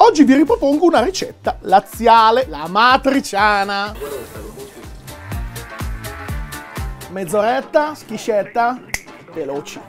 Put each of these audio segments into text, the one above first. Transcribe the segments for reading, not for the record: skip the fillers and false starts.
Oggi vi ripropongo una ricetta laziale, la matriciana. Mezz'oretta, schiscetta, veloci.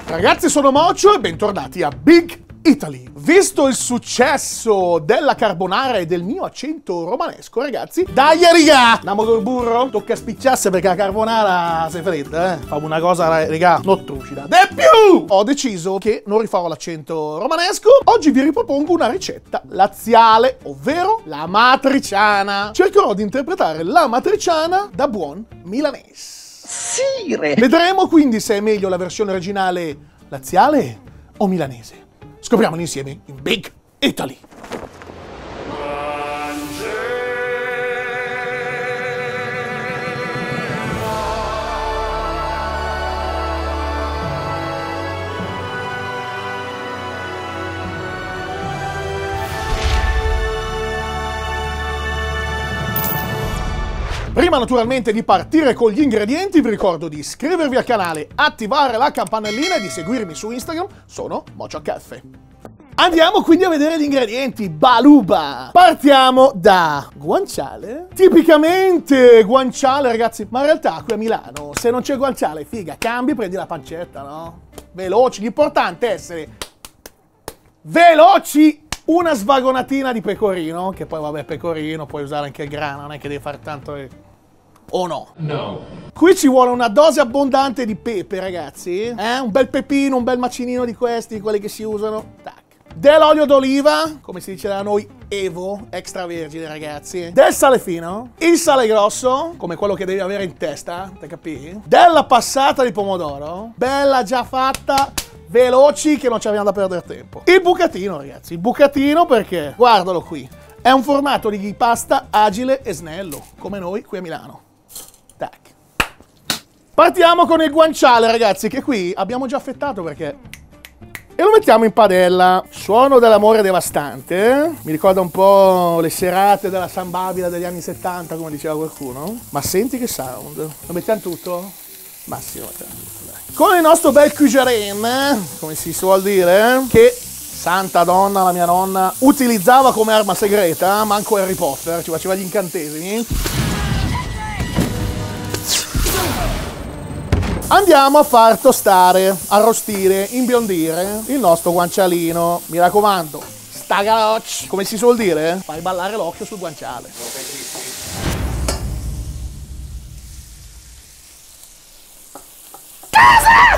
Ragazzi, sono Mocio e bentornati a Big Italy. Visto il successo della carbonara e del mio accento romanesco, ragazzi, dai riga! Andiamo col burro? Tocca spicciarsi perché la carbonara si fredda, eh? Famo una cosa, riga, non trucida. De più! Ho deciso che non rifarò l'accento romanesco. Oggi vi ripropongo una ricetta laziale, ovvero la matriciana. Cercherò di interpretare la matriciana da buon milanese. Sire! Vedremo quindi se è meglio la versione originale laziale o milanese. Scopriamolo insieme in Big Italy. Prima naturalmente di partire con gli ingredienti vi ricordo di iscrivervi al canale, attivare la campanellina e di seguirmi su Instagram, sono Mocio Caffè. Andiamo quindi a vedere gli ingredienti, baluba! Partiamo da guanciale, tipicamente guanciale ragazzi, ma in realtà qui a Milano se non c'è guanciale, figa, cambi, prendi la pancetta, no? Veloci, l'importante è essere veloci! Una svagonatina di pecorino, che poi vabbè pecorino, puoi usare anche il grano, non è che devi fare tanto... O no? No. Qui ci vuole una dose abbondante di pepe, ragazzi. Un bel pepino, un bel macinino di questi, quelli che si usano. Tac. Dell'olio d'oliva, come si dice da noi, Evo, extravergine, ragazzi. Del sale fino. Il sale grosso, come quello che devi avere in testa, te capi? Della passata di pomodoro. Bella già fatta. Veloci che non ci abbiamo da perdere tempo. Il bucatino, ragazzi. Il bucatino perché, guardalo qui, è un formato di pasta agile e snello, come noi qui a Milano. Tac. Partiamo con il guanciale, ragazzi, che qui abbiamo già affettato perché... E lo mettiamo in padella. Suono dell'amore devastante. Mi ricorda un po' le serate della San Babila degli anni 70, come diceva qualcuno. Ma senti che sound. Lo mettiamo tutto? Massimo. Con il nostro bel cujarin, come si suol dire, che santa donna, la mia nonna utilizzava come arma segreta, manco Harry Potter, ci faceva gli incantesimi. Andiamo a far tostare, arrostire, imbiondire il nostro guancialino. Mi raccomando, sta galocci, come si suol dire, fai ballare l'occhio sul guanciale.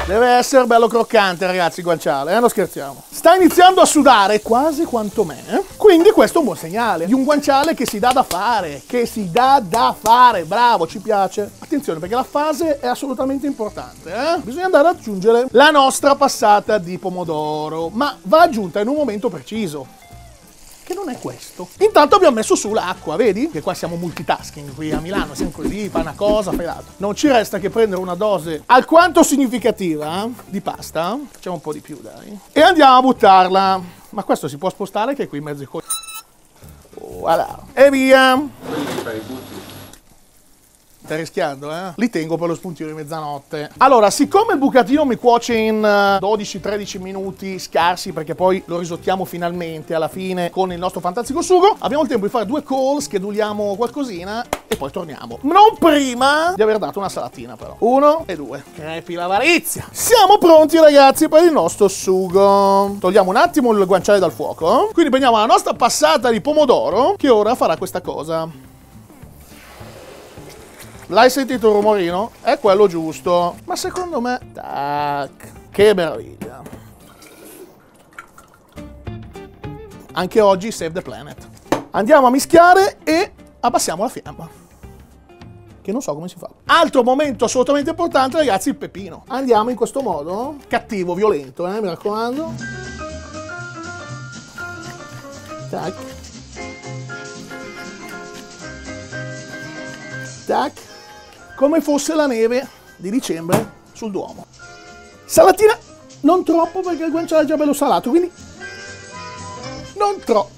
Deve essere bello croccante, ragazzi, il guanciale, non scherziamo. Sta iniziando a sudare, quasi quanto me. Quindi questo è un buon segnale di un guanciale che si dà da fare, bravo, ci piace. Attenzione, perché la fase è assolutamente importante, Bisogna andare ad aggiungere la nostra passata di pomodoro, ma va aggiunta in un momento preciso. Che non è questo. Intanto abbiamo messo su l'acqua, vedi? Che qua siamo multitasking, qui a Milano siamo così, fai una cosa, fai l'altra. Non ci resta che prendere una dose alquanto significativa di pasta, facciamo un po' di più, dai, e andiamo a buttarla. Ma questo si può spostare che è qui in mezzo ai coglioni. Voilà. E via! Stai rischiando, Li tengo per lo spuntino di mezzanotte. Allora, siccome il bucatino mi cuoce in 12-13 minuti scarsi, perché poi lo risottiamo finalmente alla fine con il nostro fantastico sugo, abbiamo il tempo di fare 2 call, scheduliamo qualcosina e poi torniamo. Non prima di aver dato una salatina, però. 1 e 2. Crepi l'avarizia. Siamo pronti, ragazzi, per il nostro sugo. Togliamo un attimo il guanciale dal fuoco. Quindi prendiamo la nostra passata di pomodoro, che ora farà questa cosa. L'hai sentito il rumorino? È quello giusto. Ma secondo me... Tac. Che meraviglia. Anche oggi save the planet. Andiamo a mischiare e abbassiamo la fiamma. Che non so come si fa. Altro momento assolutamente importante, ragazzi, il pepino. Andiamo in questo modo. Cattivo, violento, mi raccomando. Tac. Tac. Come fosse la neve di dicembre sul Duomo. Salatina non troppo perché il guanciale è già bello salato, quindi non troppo.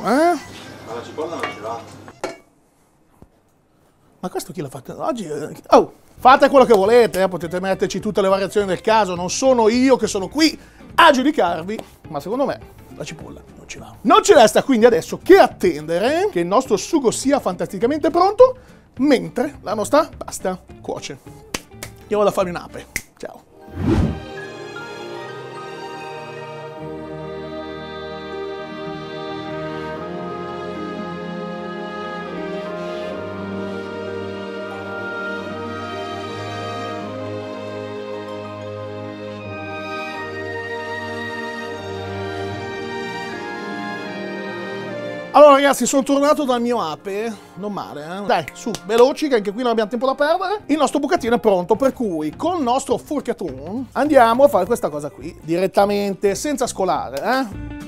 Ma la cipolla non ce l'ha. Ma questo chi l'ha fatto? Oggi... Oh! Fate quello che volete, potete metterci tutte le variazioni del caso, non sono io che sono qui a giudicarvi, ma secondo me la cipolla non ci va. Non ci resta quindi adesso che attendere che il nostro sugo sia fantasticamente pronto, mentre la nostra pasta cuoce. Io vado a fare un'ape. Ciao. Allora ragazzi, sono tornato dal mio ape, non male, eh? Dai, su, veloci che anche qui non abbiamo tempo da perdere. Il nostro bucatino è pronto, per cui con il nostro fourcaton andiamo a fare questa cosa qui, direttamente, senza scolare, eh?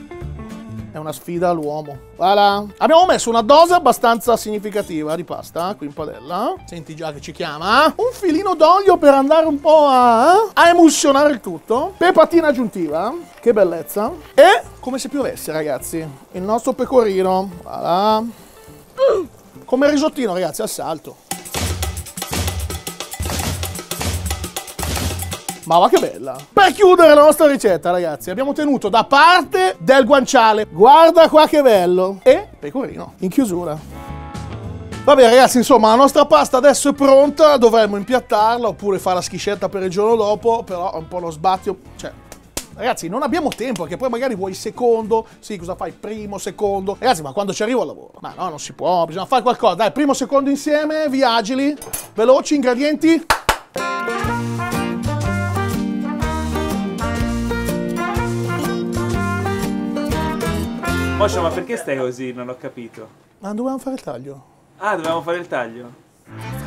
È una sfida all'uomo. Voilà. Abbiamo messo una dose abbastanza significativa di pasta qui in padella. Senti già che ci chiama. Un filino d'olio per andare un po' a emulsionare il tutto. Pepatina aggiuntiva. Che bellezza. E come se piovesse, ragazzi, il nostro pecorino. Voilà. Come risottino, ragazzi, al salto. Ma va che bella! Per chiudere la nostra ricetta, ragazzi, abbiamo tenuto da parte del guanciale. Guarda qua che bello! E pecorino in chiusura. Vabbè ragazzi, insomma, la nostra pasta adesso è pronta, dovremmo impiattarla oppure fare la schiscetta per il giorno dopo, però è un po' lo sbatti. Cioè, ragazzi, non abbiamo tempo, perché poi magari vuoi secondo. Sì, cosa fai? Primo, secondo. Ragazzi, ma quando ci arrivo al lavoro? Ma no, non si può, bisogna fare qualcosa. Dai, primo, secondo insieme, via agili, veloci, ingredienti. Moscia, ma perché stai così? Non ho capito. Ma dovevamo fare il taglio. Ah, dovevamo fare il taglio?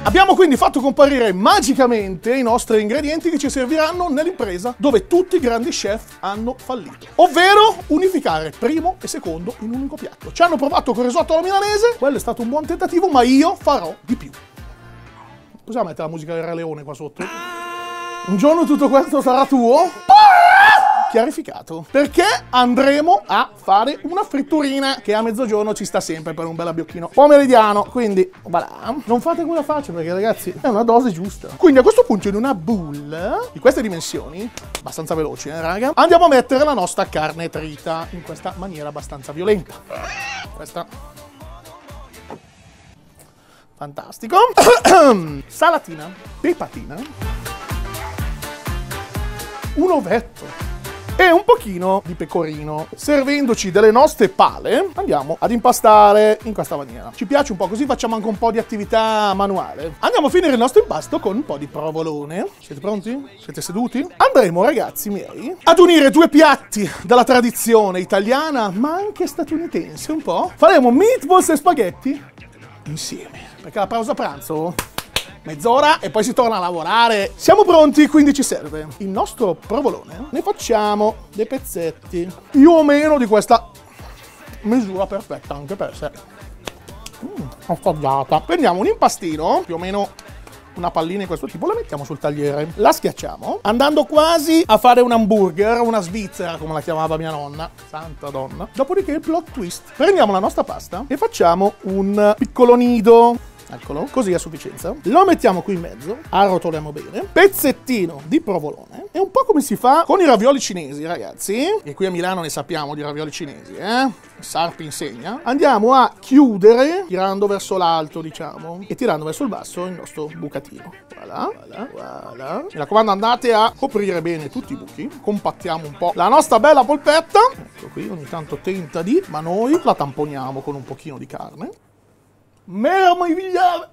Abbiamo quindi fatto comparire magicamente i nostri ingredienti che ci serviranno nell'impresa dove tutti i grandi chef hanno fallito. Ovvero unificare primo e secondo in un unico piatto. Ci hanno provato con il risotto alla milanese, quello è stato un buon tentativo, ma io farò di più. Possiamo mettere la musica del Re Leone qua sotto? Un giorno tutto questo sarà tuo? Chiarificato, perché andremo a fare una fritturina che a mezzogiorno ci sta sempre per un bel abbiocchino pomeridiano, quindi voilà. Non fate quella faccia perché ragazzi è una dose giusta. Quindi a questo punto in una bowl di queste dimensioni, abbastanza veloci raga, andiamo a mettere la nostra carne trita in questa maniera abbastanza violenta. Questa fantastico. Salatina, pepatina, un ovetto e un pochino di pecorino. Servendoci delle nostre pale, andiamo ad impastare in questa maniera. Ci piace un po', così facciamo anche un po' di attività manuale. Andiamo a finire il nostro impasto con un po' di provolone. Siete pronti? Siete seduti? Andremo, ragazzi miei, ad unire due piatti dalla tradizione italiana, ma anche statunitense un po'. Faremo meatballs e spaghetti insieme, perché la pausa pranzo mezz'ora e poi si torna a lavorare. Siamo pronti, quindi ci serve il nostro provolone. Ne facciamo dei pezzetti più o meno di questa misura perfetta anche per sé. Assaggiata. Prendiamo un impastino, più o meno una pallina di questo tipo, la mettiamo sul tagliere, la schiacciamo, andando quasi a fare un hamburger, una svizzera come la chiamava mia nonna, santa donna. Dopodiché il plot twist. Prendiamo la nostra pasta e facciamo un piccolo nido. Eccolo, così a sufficienza. Lo mettiamo qui in mezzo, arrotoliamo bene. Pezzettino di provolone. È un po' come si fa con i ravioli cinesi, ragazzi. E qui a Milano ne sappiamo di ravioli cinesi, eh? Sarpi insegna. Andiamo a chiudere, tirando verso l'alto, diciamo, e tirando verso il basso il nostro bucatino. Voilà, voilà, voilà. Mi raccomando, andate a coprire bene tutti i buchi. Compattiamo un po' la nostra bella polpetta. Ecco qui, ogni tanto tenta di, ma noi la tamponiamo con un pochino di carne. Meravigliosa.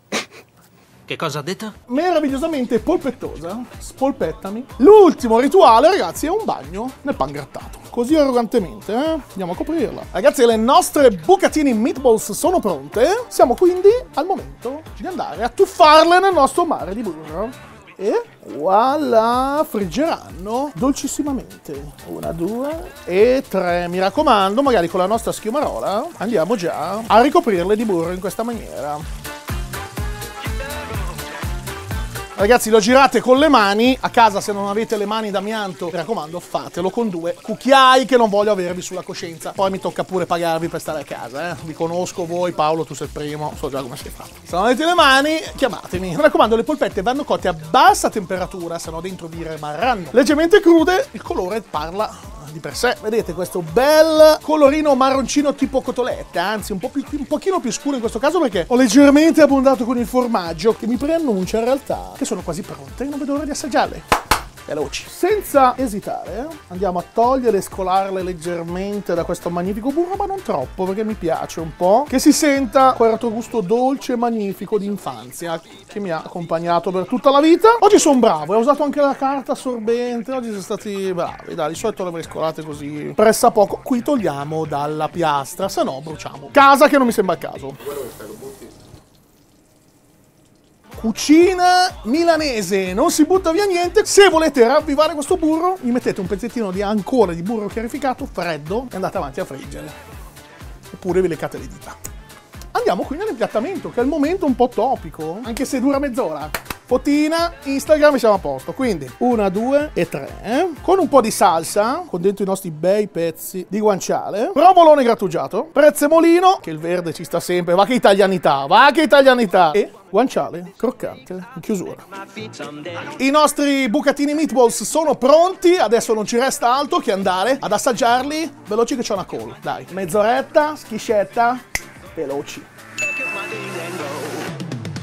Che cosa ha detto? Meravigliosamente polpettosa. Spolpettami. L'ultimo rituale, ragazzi, è un bagno nel pangrattato. Così arrogantemente, eh? Andiamo a coprirla. Ragazzi, le nostre bucatini meatballs sono pronte. Siamo quindi al momento di andare a tuffarle nel nostro mare di burro. E voilà, friggeranno dolcissimamente. 1, 2 e 3. Mi raccomando, magari con la nostra schiumarola andiamo già a ricoprirle di burro in questa maniera. Ragazzi, lo girate con le mani. A casa, se non avete le mani d'amianto, mi raccomando, fatelo con 2 cucchiai che non voglio avervi sulla coscienza. Poi mi tocca pure pagarvi per stare a casa, eh. Vi conosco voi, Paolo, tu sei il primo, so già come sei fatto. Se non avete le mani, chiamatemi. Mi raccomando, le polpette vanno cotte a bassa temperatura, se no dentro vi rimarranno leggermente crude. Il colore parla di per sé. Vedete questo bel colorino marroncino tipo cotoletta, anzi un pochino più scuro in questo caso perché ho leggermente abbondato con il formaggio che mi preannuncia in realtà che sono quasi pronte. Non vedo l'ora di assaggiarle. Veloci. Senza esitare andiamo a togliere e scolarle leggermente da questo magnifico burro, ma non troppo perché mi piace un po' che si senta quel retrogusto dolce e magnifico di infanzia che mi ha accompagnato per tutta la vita. Oggi sono bravo, ho usato anche la carta assorbente, oggi sono stati bravi, dai, di solito le avrei scolate così pressa poco. Qui togliamo dalla piastra, se no bruciamo casa, che non mi sembra il caso. Cucina milanese, non si butta via niente. Se volete ravvivare questo burro, gli mettete un pezzettino ancora di burro chiarificato, freddo, e andate avanti a friggere. Oppure vi leccate le dita. Andiamo qui nell'impiattamento, che è il momento un po' topico, anche se dura mezz'ora. Fotina, Instagram e siamo a posto. Quindi 1, 2 e 3. Con un po' di salsa, con dentro i nostri bei pezzi di guanciale. Provolone grattugiato. Prezzemolino, che il verde ci sta sempre. Va che italianità, va che italianità. E guanciale croccante in chiusura. I nostri bucatini meatballs sono pronti. Adesso non ci resta altro che andare ad assaggiarli. Veloci che c'è una call. Dai, mezz'oretta, schiscetta, veloci.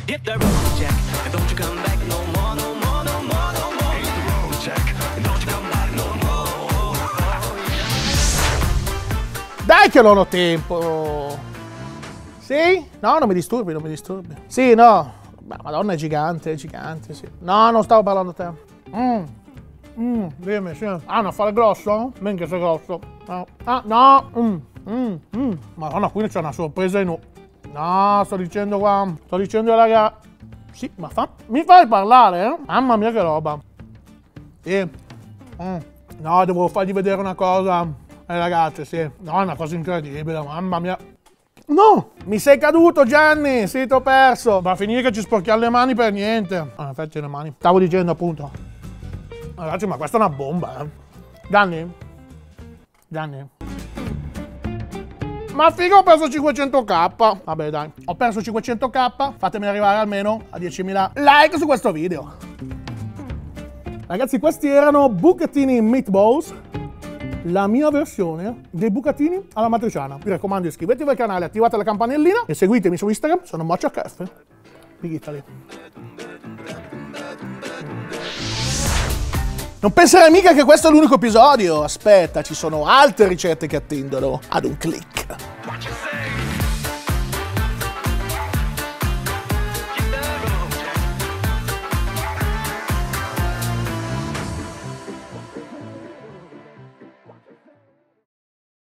Hit the road, Jack, and don't you come back no more, no more, no more, no more. Hit the road, Jack, and don't you come back no more. Dai che non ho tempo. Sì? No, non mi disturbi, non mi disturbi. Sì, no. Madonna, è gigante, sì. No, non stavo parlando a te. Dimmi, sì. Ah, un affare grosso? Minchia, sei grosso. No. Ah, no. Madonna, qui c'è una sorpresa in... No, sto dicendo qua. Sto dicendo raga. Sì, ma mi fai parlare, eh? Mamma mia che roba. Sì. No, devo fargli vedere una cosa. Ragazzi, sì. No, è una cosa incredibile, mamma mia. No! Mi sei caduto, Gianni! Sì, t'ho perso! Va a finire che ci sporchiamo le mani per niente. Ah, in effetti le mani. Stavo dicendo appunto. Ragazzi, ma questa è una bomba, eh. Gianni? Ma figa, ho perso 500k. Vabbè, dai. Ho perso 500k. Fatemi arrivare almeno a 10.000 like su questo video. Ragazzi, questi erano bucatini meatballs. La mia versione dei bucatini alla matriciana. Vi raccomando, iscrivetevi al canale, attivate la campanellina e seguitemi su Instagram. Sono MochaChef. Big Italy. Non penserai mica che questo è l'unico episodio. Aspetta, ci sono altre ricette che attendono ad un click.